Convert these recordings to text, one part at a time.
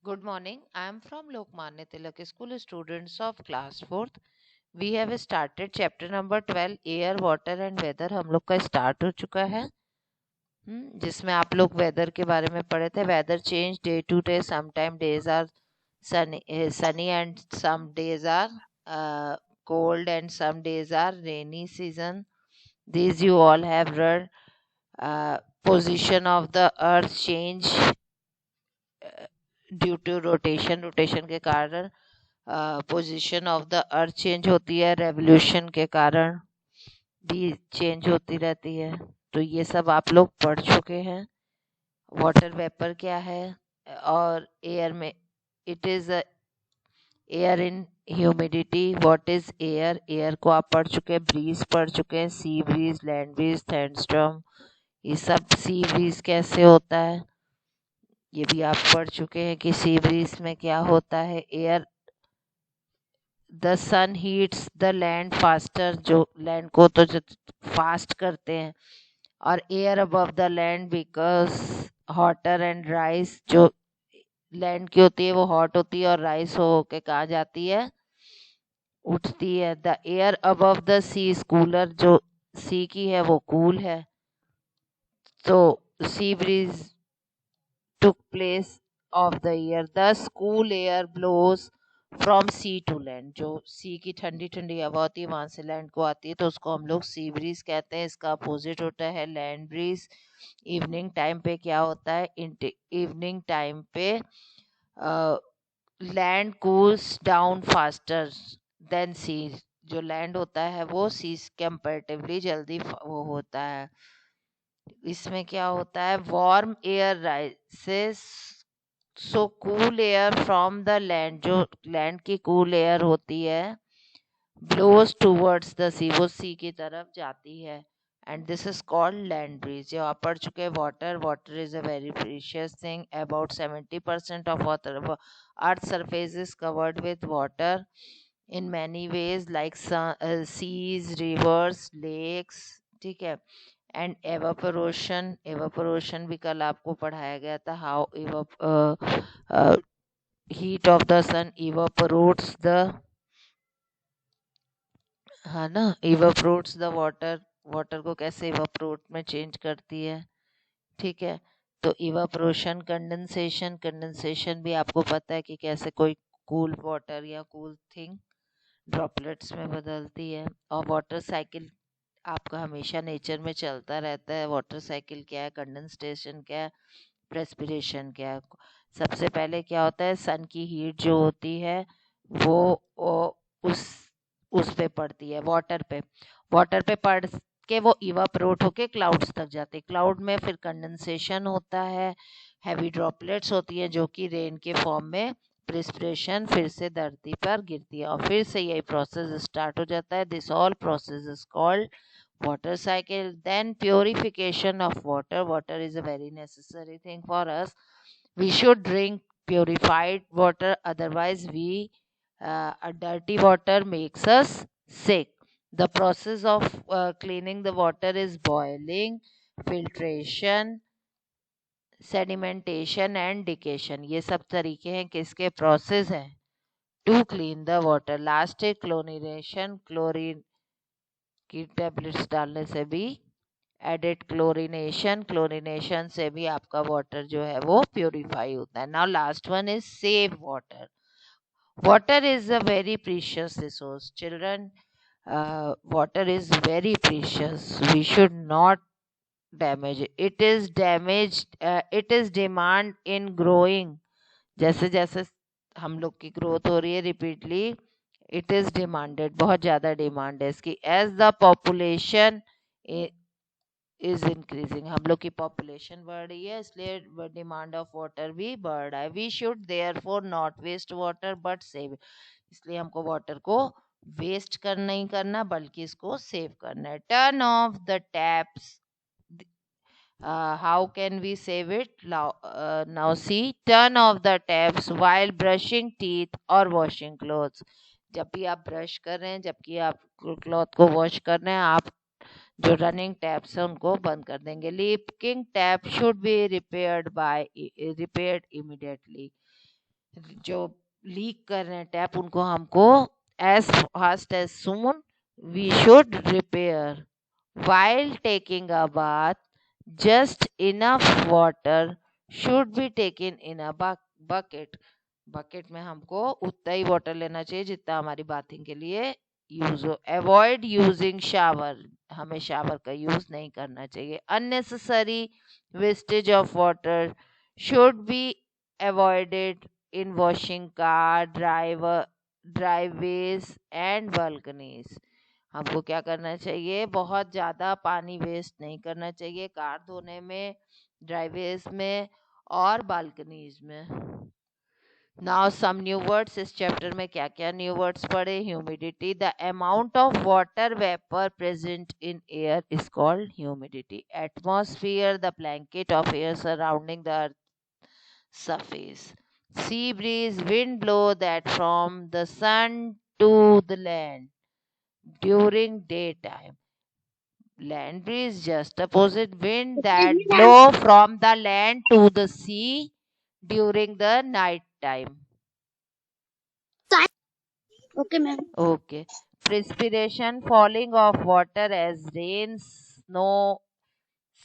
Good morning. I am from Lokmanya Tilak School, students of class 4th. We have started chapter number 12 air, water and weather. हम लोग का start हो चुका है जिसमें आप लोग वेदर के बारे में पढ़े थे. Weather change day to day. Sometime days are sunny and some days are cold and some days are rainy season. These you all have read. Position of the earth change due to rotation के कारण position of the earth change होती है. Revolution के कारण भी change होती रहती है. तो ये सब आप लोग पढ़ चुके हैं. वाटर वेपर क्या है और एयर में it is air in humidity. What is air? Air को आप पढ़ चुके हैं. ब्रीज पढ़ चुके हैं. Sea breeze, land breeze, thunderstorm, ये सब. सी ब्रीज कैसे होता है ये भी आप पढ़ चुके हैं कि सी ब्रीज में क्या होता है. Air the sun heats the land faster, जो लैंड को तो फास्ट करते हैं. और air above the land because hotter and rise, जो लैंड की होती है वो हॉट होती है और राइस हो के कहाँ जाती है, उठती है. The air above the sea is cooler, जो सी की है वो कूल है. तो sea breeze took place of the year. Thus cool air blows from sea to land. जो सी की ठंडी ठंडी हवा होती है वहां से लैंड को आती है तो उसको हम लोग सी ब्रीज कहते हैं. इसका अपोजिट होता है लैंड ब्रीज. इवनिंग टाइम पे क्या होता है? इवनिंग टाइम पे land cools down faster than sea. जो लैंड होता है वो सी कंपैरेटिवली जल्दी वो होता है. इसमें क्या होता है? Warm air राइसेस, so cool air from the land, जो लैंड की कूल एयर होती है, ब्लोज टूवर्ड्स द सी, वो सी की तरफ जाती है. And this is called land breeze. जो आप पढ़ चुके हैं water. Water is a very precious thing. About 70% of water earth surface is covered with water in many ways like seas, rivers, lakes. ठीक है. एंड एवापोरेशन भी कल आपको पढ़ाया गया था. How heat of the sun evaporates the, है ना, इवापोरेट्स द वाटर. वाटर को कैसे इवापोरेट में चेंज करती है. ठीक है. तो इवापोरेशन. कंडेंसेशन. कंडेंसेशन भी आपको पता है कि कैसे कोई कूल वाटर या कूल थिंग ड्रॉपलेट्स में बदलती है. और वाटर साइकिल आपका हमेशा नेचर में चलता रहता है. वाटर साइकिल क्या है, कंडेंसेशन क्या है, प्रेस्पिरेशन क्या है. सबसे पहले क्या होता है? सन की हीट जो होती है वो उस उस पे पड़ती है, वाटर पे. वाटर पे पड़ के वो इवापोरेट होके क्लाउड्स तक जाते हैं. क्लाउड में फिर कंडेंसेशन होता है. हैवी ड्रॉपलेट्स होती है जो कि रेन के फॉर्म में प्रेस्पिरेशन फिर से धरती पर गिरती है और फिर से यही प्रोसेस स्टार्ट हो जाता है. This all process is called water cycle. Then purification of water. Water is a very necessary thing for us. We should drink purified water, otherwise we a dirty water makes us sick. The process of cleaning the water is boiling, filtration, sedimentation and decation. ये सब तरीके हैं किसके process हैं to clean the water. Last है chlorination. Chlorine की tablets डालने से भी एडिड क्लोरिनेशन. क्लोरिनेशन से भी आपका वाटर जो है वो प्योरीफाई होता है. Now last one is save water. Water is a very precious resource children. Water is very precious. We should not damage it. It is demand in growing. जैसे जैसे हम लोग की ग्रोथ हो रही है रिपीटली, इट इज डिमांडेड. बहुत ज़्यादा डिमांड है इसकी. As the population is increasing. हम लोग की पॉपुलेशन बढ़ रही है इसलिए डिमांड ऑफ वाटर भी बढ़ रहा है. We should therefore not waste water but save. इसलिए हमको वाटर को वेस्ट करना नहीं करना बल्कि इसको सेव करना है. Turn off the taps. How can we save it? Now see, turn off the taps while brushing teeth or washing clothes. जब भी आप ब्रश कर रहे हैं, जबकि आप क्लॉथ को वॉश कर रहे हैं, आप जो रनिंग टैप्स हैं उनको बंद कर देंगे. Leaking tap should be repaired immediately. जो लीक कर रहे हैं टैप, उनको हमको as fast as soon we should repair. While taking a bath, just enough water should be taken in a bucket. Bucket में हमको उतना ही वाटर लेना चाहिए जितना हमारी बाथिंग के लिए यूज हो. अवॉइड यूजिंग शावर, हमें शावर का यूज नहीं करना चाहिए. Unnecessary wastage of water should be avoided in washing car, driveways and balconies. हमको क्या करना चाहिए, बहुत ज़्यादा पानी वेस्ट नहीं करना चाहिए कार धोने में, ड्राइवेज में और बालकनीज में. Now some new words. इस चैप्टर में क्या क्या न्यू वर्ड्स पढ़े. Humidity, the amount of water vapour present in air is called humidity. Atmosphere, the blanket of air surrounding the earth surface. Sea breeze, wind blow that from the sun to the land during daytime. Land breeze, just opposite. Wind that blow from the land to the sea during the night time. Okay, ma'am. Okay. Precipitation, falling of water as rain, snow,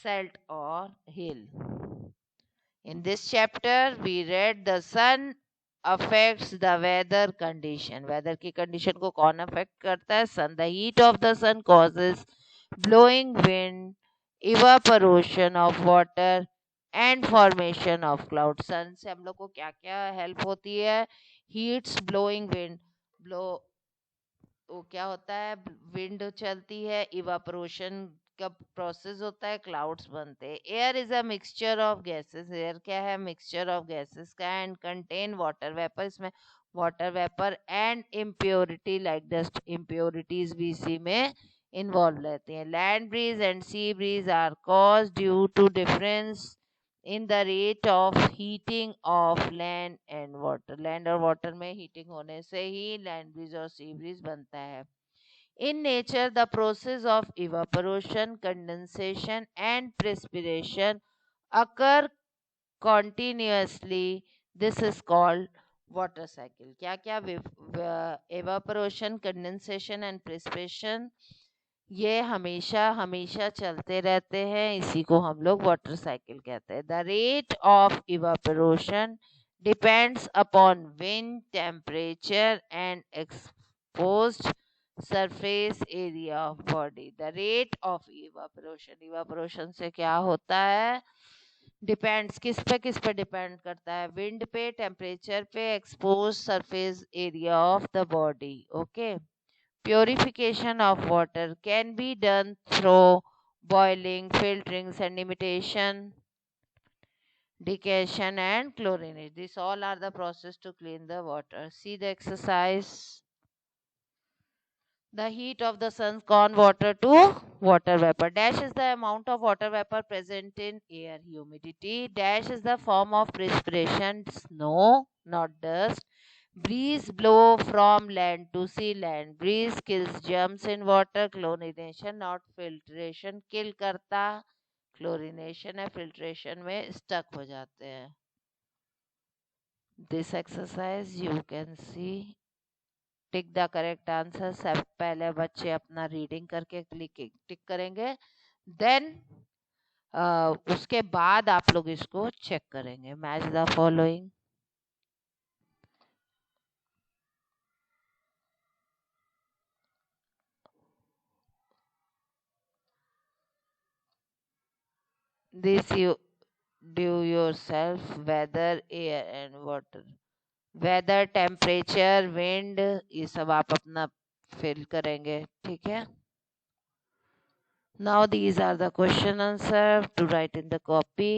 salt or hail. In this chapter, we read the sun affects the weather condition. Weather की condition को कौन affect करता है? Sun. The heat of the sun causes blowing wind, evaporation of water and formation of clouds. Sun से हम लोग को क्या क्या help होती है? Heats, blowing wind. Blow तो क्या होता है, विंड चलती है, इवापोरेशन का प्रोसेस होता है, क्लाउड्स बनते हैं. Air is a mixture of gases. Air क्या है? मिक्सचर ऑफ गैसेस का. एंड कंटेन वाटर वेपर, इसमें water vapour and impurity like dust, impurities भी इसी में इन्वॉल्व रहती हैं. Land breeze and sea breeze are cause due to difference in the rate of heating of land and water. Land और water में heating होने से ही लैंड ब्रीज और सी ब्रीज बनता है. In nature, the process of evaporation, condensation and precipitation occur continuously. This is called water cycle. क्या क्या evaporation, condensation and precipitation ये हमेशा हमेशा चलते रहते हैं, इसी को हम लोग वाटर साइकिल कहते हैं. The rate of evaporation depends upon wind, temperature and exposed surface area of body. The rate of evaporation, evaporation से क्या होता है, डिपेंड्स, किस पे डिपेंड करता है? विंड पे, टेम्परेचर पे, expose surface area of the body. Okay. Purification of water can be done through boiling, filtering, sedimentation, decantation, and chlorination. These all are the process to clean the water. See the exercise. The heat of the sun convert water to water vapor. Dash is the amount of water vapor present in air. Humidity. Dash is the form of perspiration. Snow, not dust. Breeze blow from land to sea. Land breeze kills germs in water. Chlorination, not filtration, kill करता. Chlorination है, filtration में stuck हो जाते हैं. This exercise you can see. Tick the correct answer. सब पहले बच्चे अपना रीडिंग करके टिक करेंगे, देन उसके बाद आप लोग इसको चेक करेंगे. Match the following. This you do yourself. Weather, air and water. Weather, temperature, wind, ये सब आप अपना फिल करेंगे. ठीक है. Now these are the question answer to write in the copy.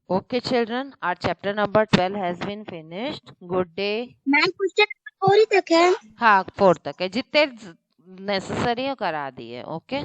Okay, children, our chapter number 12 has been finished. Good day. Ma'am question 4 ही तक है। हाँ 4 तक है, जितने नेसेसरी हो करा दिए. ओके